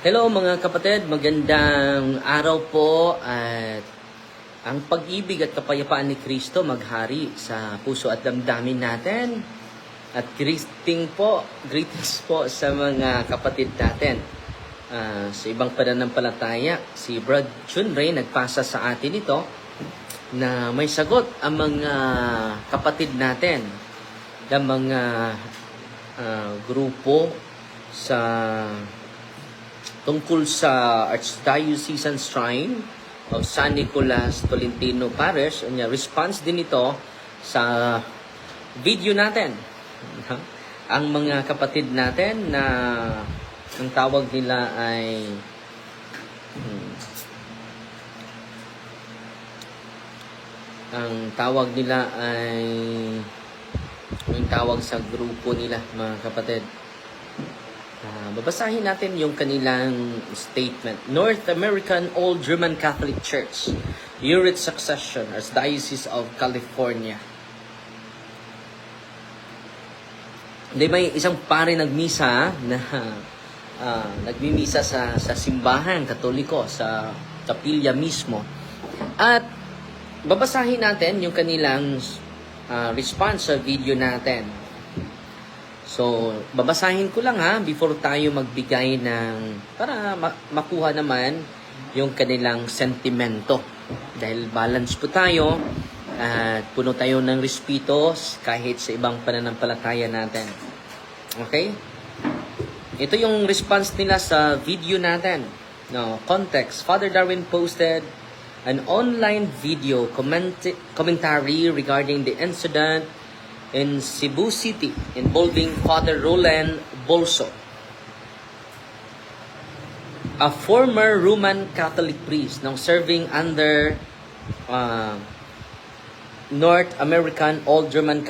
Hello mga kapatid, magandang araw po at ang pag-ibig at kapayapaan ni Kristo maghari sa puso at damdamin natin. At greetings po sa mga kapatid natin. Sa ibang pananampalataya, si Brad Chunray nagpasa sa atin ito na may sagot ang mga kapatid natin ng mga grupo sa tungkol sa Archdiocesan Shrine of San Nicolas Tolentino Parish. Response din ito sa video natin. Ang mga kapatid natin na ang tawag nila ay yung tawag sa grupo nila, mga kapatid. Babasahin natin yung kanilang statement. North American Old German Catholic Church, Urich Succession, Archdiocese of California. May isang pare nagmisa na nagmimisa sa simbahan katoliko sa kapilya mismo. At babasahin natin yung kanilang response sa video natin. So, babasahin ko lang before tayo magbigay para makuha naman yung kanilang sentimento. Dahil balance po tayo at puno tayo ng respeto kahit sa ibang pananampalataya natin. Okay? Ito yung response nila sa video natin. Context. Father Darwin posted an online video commentary regarding the incident in Cebu City involving Father Roland Bolso, a former Roman Catholic priest now serving under North American Old Roman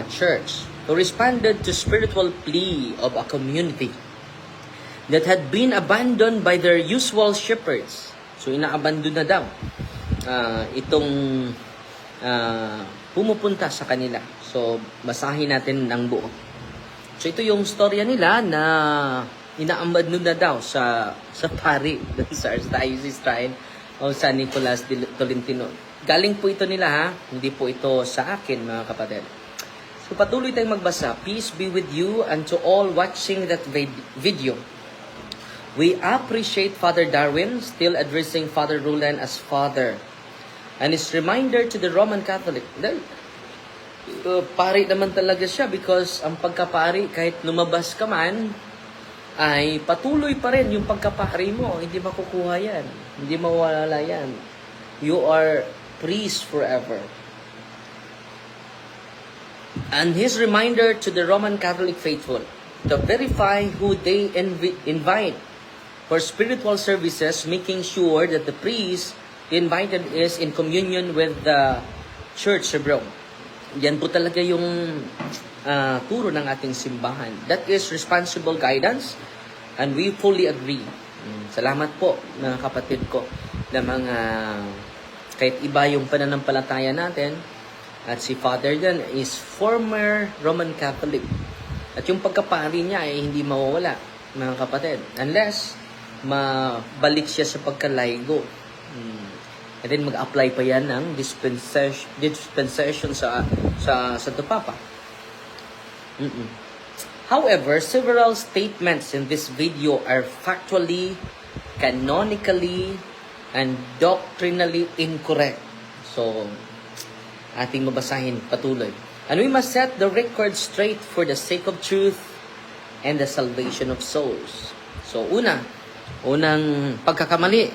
Church, who responded to spiritual plea of a community that had been abandoned by their usual shepherds. So, inaabandon na daw itong pumupunta sa kanila. So, basahin natin ng buo. So, ito yung storya nila na inaabandon na daw sa pari sa Archdiocese Shrine of San Nicolas Tolentino. Galing po ito nila hindi po ito sa akin, mga kapatid. So, patuloy tayong magbasa. Peace be with you and to all watching that video. We appreciate Father Darwin still addressing Father Roland as Father and his reminder to the Roman Catholic. Pari naman talaga siya because ang pagkapari kahit lumabas ka man ay patuloy pa rin yung pagkapari mo. Hindi makukuha yan. Hindi mawawala yan. You are priest forever. And his reminder to the Roman Catholic faithful to verify who they invite for spiritual services, making sure that the priest invited is in communion with the Church of Rome. Yan po talaga yung turo ng ating simbahan. That is responsible guidance and we fully agree. Salamat po mga kapatid ko na mga kahit iba yung pananampalataya natin at si Father yan is former Roman Catholic. At yung pagkapari niya ay hindi mawawala mga kapatid unless mabalik siya sa pagkalaigo. And then mag-apply pa yan ng dispensation sa Santo Papa. However, several statements in this video are factually, canonically, and doctrinally incorrect. So, ating mabasahin patuloy. And we must set the record straight for the sake of truth and the salvation of souls. So, unang pagkakamali.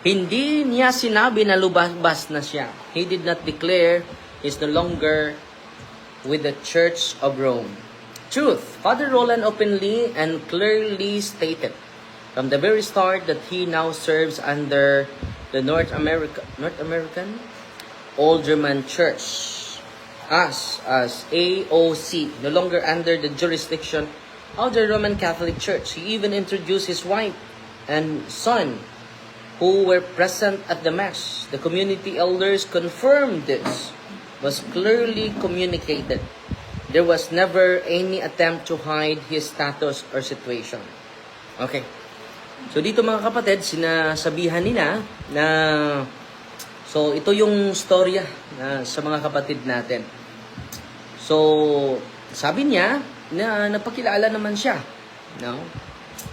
Hindi niya sinabi na lubas na siya. He did not declare he's no longer with the Church of Rome. Truth. Father Roland openly and clearly stated from the very start that he now serves under the North American Old German Church as AOC, no longer under the jurisdiction of the Roman Catholic Church. He even introduced his wife and son who were present at the Mass. The community elders confirmed this was clearly communicated. there was never any attempt to hide his status or situation. Okay. So dito mga kapatid, sinasabihan nila na so ito yung storya sa mga kapatid natin. So sabi niya na napakilala naman siya, no?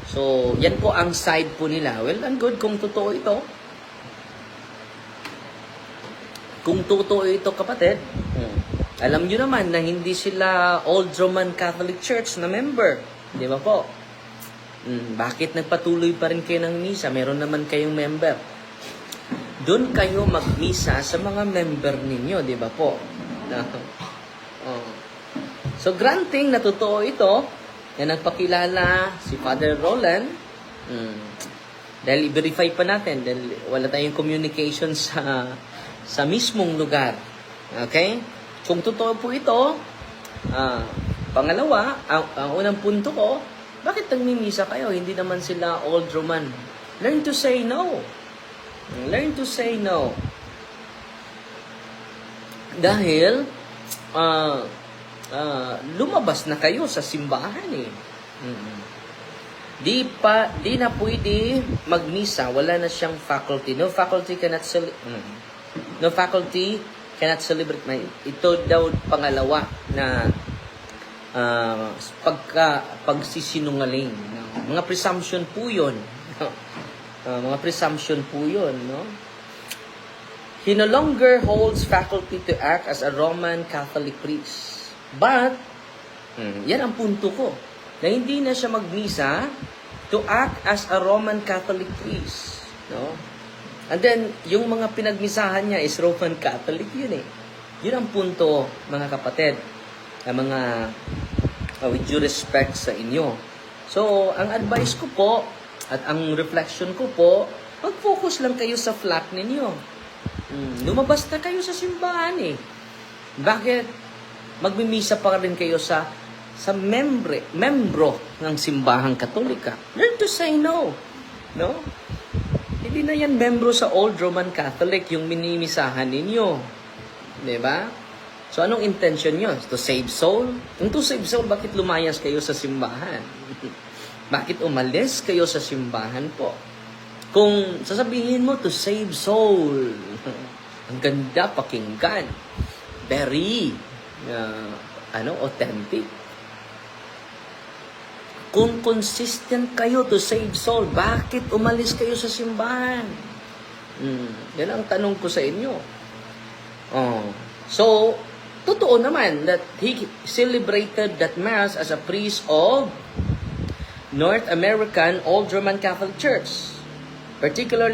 So yan po ang side po nila. Well, and good kung totoo ito. Kung totoo ito kapatid, alam nyo naman na hindi sila Old Roman Catholic Church na member. Di ba po? Bakit nagpatuloy pa rin kayo ng misa? Meron naman kayong member. Doon kayo magmisa sa mga member ninyo, di ba po? So granting na totoo ito, na nagpakilala si Father Roland, dahil i-verify pa natin, dahil wala tayong communication sa mismong lugar. Okay? Kung totoo po ito, pangalawa, ang unang punto ko, bakit nagmimisa kayo? Hindi naman sila Old Roman. Learn to say no. Learn to say no. Dahil, lumabas na kayo sa simbahan eh. Di na pwede magmisa, wala na siyang faculty. No faculty cannot celebrate. Ito daw pangalawa na pagsisinungaling. Mga presumption po yun. Mga presumption po yun, no? He no longer holds faculty to act as a Roman Catholic priest. But, yan ang punto ko, na hindi na siya magmisa to act as a Roman Catholic priest. No? And then, yung mga pinagmisahan niya is Roman Catholic, yun eh. Yun ang punto, mga kapatid, na mga with due respect sa inyo. So, ang advice ko po, at ang reflection ko po, mag-focus lang kayo sa flock ninyo. Lumabas na kayo sa simbahan eh. Bakit? Magmimisa pa rin kayo sa membro ng simbahang Katolika. Learn to say no. No? Hindi na yan membro sa Old Roman Catholic yung minimisahan ninyo. Diba? So, anong intention nyo? To save soul? Kung to save soul, bakit lumayas kayo sa simbahan? Bakit umalis kayo sa simbahan po? Kung sasabihin mo to save soul, ang ganda pakinggan. Very authentic. Kung consistent kayo to save soul, bakit umalis kayo sa simbahan? Yan ang tanong ko sa inyo. So, totoo naman that he celebrated that Mass as a priest of North American Old Roman Catholic Church, particular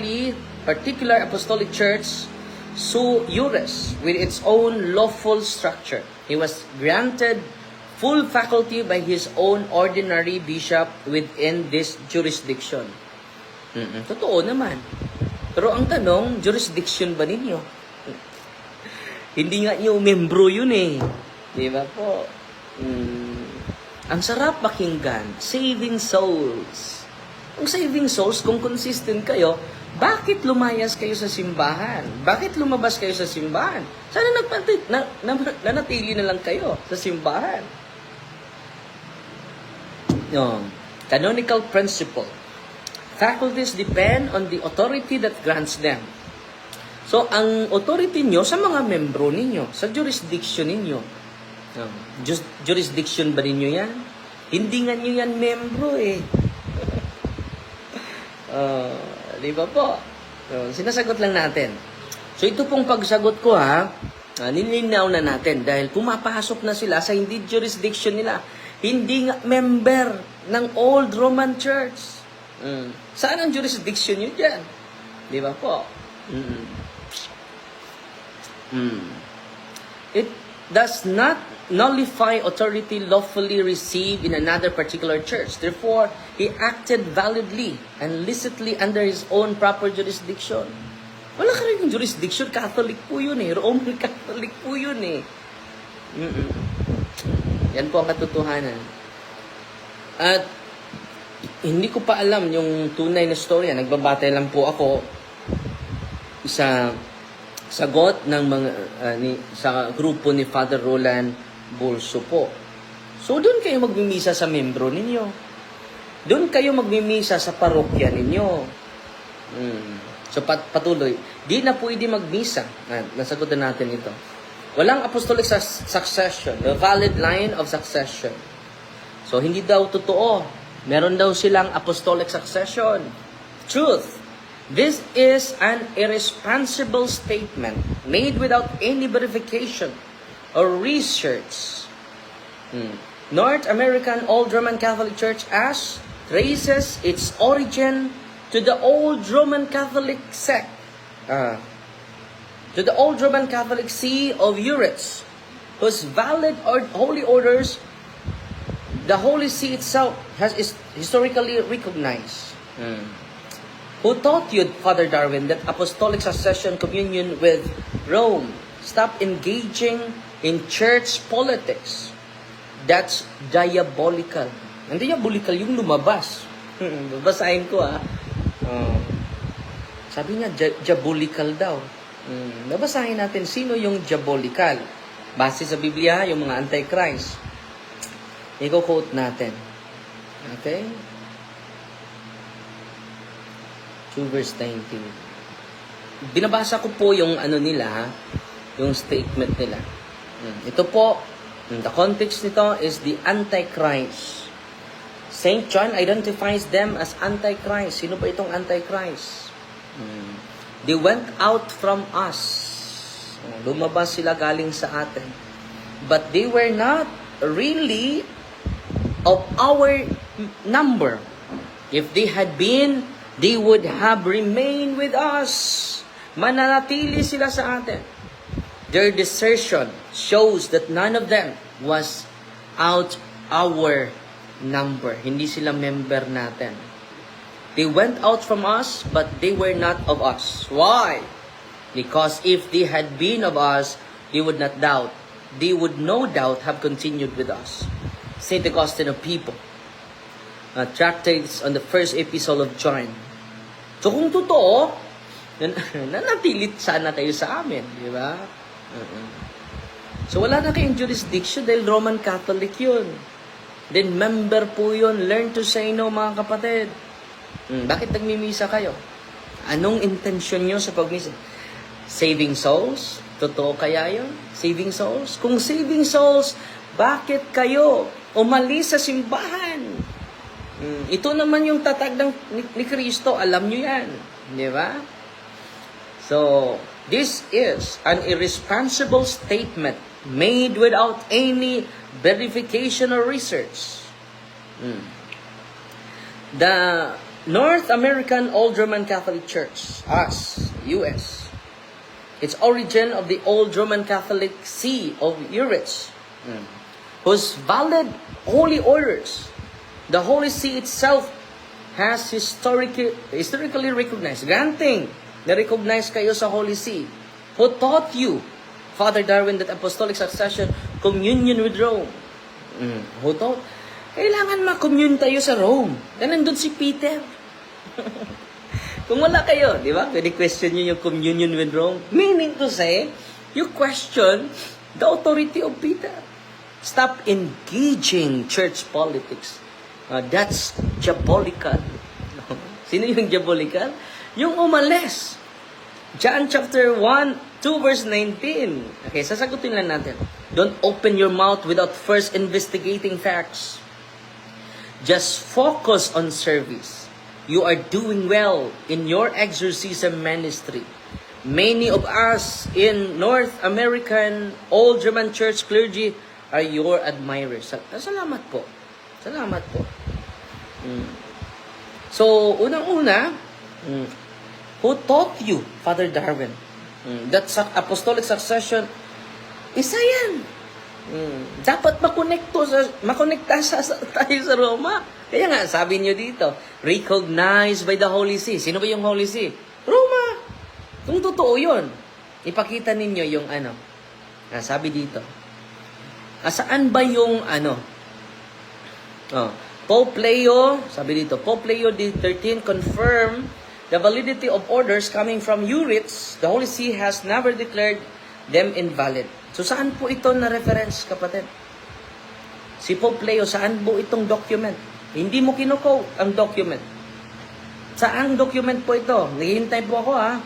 Apostolic Church, Sui Juris, with its own lawful structure. He was granted full faculty by his own ordinary bishop within this jurisdiction. Totoo naman. Pero ang tanong, jurisdiction ba ninyo? Hindi nga nyo membro yun eh. Di ba po? Ang sarap pakinggan, saving souls. Ang saving souls, kung consistent kayo, bakit lumayas kayo sa simbahan? Bakit lumabas kayo sa simbahan? Sana nanatili na lang kayo sa simbahan. Canonical principle. Faculties depend on the authority that grants them. So, ang authority nyo sa mga membro ninyo, sa jurisdiction ninyo. Jurisdiction ba ninyo yan? Hindi nga nyo yan membro eh. Di ba po? Sinasagot lang natin. So, ito pong pagsagot ko nilinaw na natin dahil pumapasok na sila sa hindi jurisdiction nila. Hindi nga member ng Old Roman Church. Saan ang jurisdiction nyo dyan? Di ba po? It does not nullify authority lawfully received in another particular church. Therefore, he acted validly and licitly under his own proper jurisdiction. Wala ka rin yung jurisdiction. Catholic po yun eh. Roman Catholic po yun eh. Yan po ang katotohanan. At hindi ko pa alam yung tunay na storya. Nagbabatay lang po ako sa sagot ng mga sa grupo ni Father Roland bulso po. So, doon kayo magmimisa sa membro ninyo. Doon kayo magmimisa sa parokya ninyo. So, patuloy. Di na pwede magmisa. Nasagot na natin ito. Walang apostolic succession. The valid line of succession. So, hindi daw totoo. Meron daw silang apostolic succession. Truth. This is an irresponsible statement made without any verification or research. North American Old Roman Catholic Church as traces its origin to the Old Roman Catholic sect, to the Old Roman Catholic See of Euritz, whose valid holy orders the Holy See itself has historically recognized. Who taught you, Father Darwin, that apostolic succession communion with Rome? Stop engaging in church politics. That's diabolical. Ang diabolical yung lumabas. Babasahin ko sabi niya, diabolical daw. Babasahin natin sino yung diabolical. Base sa Biblia, yung mga antichrist. Iko-quote natin. Okay? 2 verse 19. Binabasa ko po yung nila, yung statement nila. Ito po, the context nito is the Antichrist. St. John identifies them as Antichrist. Sino ba itong Antichrist? They went out from us. Lumabas sila galing sa atin. But they were not really of our number. If they had been, they would have remained with us. Mananatili sila sa atin. Their desertion shows that none of them was out our number. Hindi sila member natin. They went out from us, but they were not of us. Why? Because if they had been of us, they would not doubt. They would no doubt have continued with us. St. Augustine of Hippo, tractates on the first epistle of John. So kung totoo, nanatilit sana kayo sa amin, di ba? So wala na kayong jurisdiction dahil Roman Catholic yun. Then member po yun. Learn to say no, mga kapatid. Bakit nagmimisa kayo? Anong intention nyo sa pagmisa? Saving souls? Totoo kaya yun? Saving souls? Kung saving souls, bakit kayo umalis sa simbahan? Ito naman yung tatag ni Kristo. Alam nyo yan. Di ba? So, this is an irresponsible statement made without any verification or research. The North American Old Roman Catholic Church, US, its origin of the Old Roman Catholic See of Euritz, whose valid holy orders the Holy See itself has historically recognized. Granting na-recognize kayo sa Holy See. Who taught you, Father Darwin, that apostolic succession, communion with Rome? Who taught? Kailangan ma-commune tayo sa Rome. Yan nandun si Peter. Kung wala kayo, di ba? Pwede question nyo yung communion with Rome. Meaning to say, you question the authority of Peter. Stop engaging church politics. That's diabolical. Sino yung diabolical? Yung umalis. John chapter 1, 2 verse 19. Okay, sasagutin lang natin. Don't open your mouth without first investigating facts. Just focus on service. You are doing well in your exorcism ministry. Many of us in North American Old German Church clergy are your admirers. Salamat po. Salamat po. So, unang-una, who taught you, Father Darwin, that apostolic succession, isa yan. Dapat makonekta tayo sa Roma. Kaya nga, sabi nyo dito, recognized by the Holy See. Sino ba yung Holy See? Roma. Kung totoo yun, ipakita ninyo yung sabi dito. Saan ba yung Pope Leo, sabi dito, Pope Leo XIII confirmed the validity of orders coming from Euritz. The Holy See has never declared them invalid. So saan po ito na reference, kapatid? Si Pope Leo, saan po itong document? Hindi mo kinukote ang document. Saang document po ito? Naghihintay po ako ha.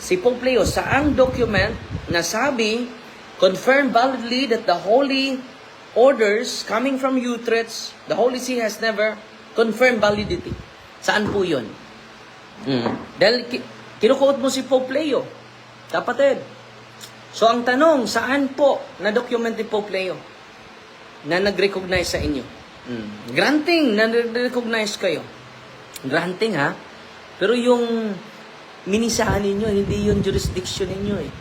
Si Pope Leo, saang document na sabi, confirm validly that the holy orders coming from Utrecht, the Holy See has never confirmed validity. Saan po yun? Dahil kinukote mo si Pope Leo, kapatid. So ang tanong, saan po na document ni Pope Leo na nag-recognize sa inyo? Granting na nag-recognize kayo. Granting ha. Pero yung minisahan ninyo, hindi yung jurisdiction ninyo eh.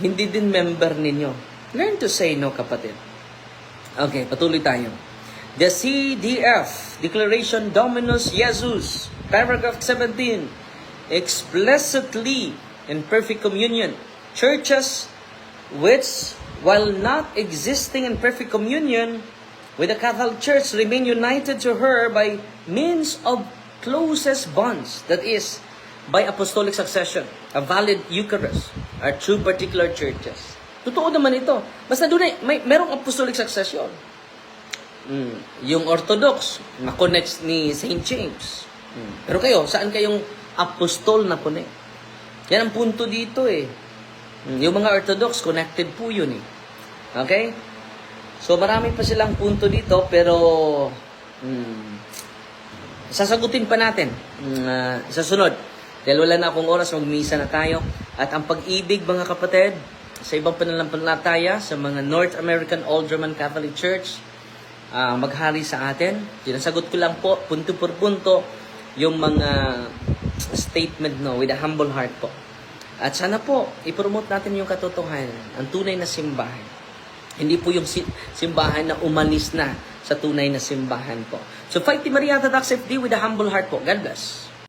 Hindi din member ninyo. Learn to say no, kapatid. Okay, patuloy tayo. The CDF, Declaration Dominus Jesus, paragraph 17, explicitly in perfect communion, churches which, while not existing in perfect communion with the Catholic Church, remain united to her by means of closest bonds, that is, by apostolic succession, a valid Eucharist, are true particular churches. Totoo naman ito. Basta doon merong apostolic succession. Yung Orthodox, na-connect ni St. James. Pero kayo, saan kayong apostol na connect? Yan ang punto dito eh. Yung mga Orthodox, connected po yun eh. Okay? So marami pa silang punto dito, pero sasagutin pa natin sa sunod. Dahil wala na akong oras, magmisa na tayo. At ang pag-ibig, mga kapatid, sa ibang pananampalataya, sa mga North American Old German Catholic Church, maghari sa atin. Sinasagot ko lang po, punto por punto, yung mga statement with a humble heart po. At sana po, ipromote natin yung katotohanan, ang tunay na simbahan. Hindi po yung simbahan na umalis na sa tunay na simbahan po. So, Fight Team Maria Orthodox FD with a humble heart po. God bless.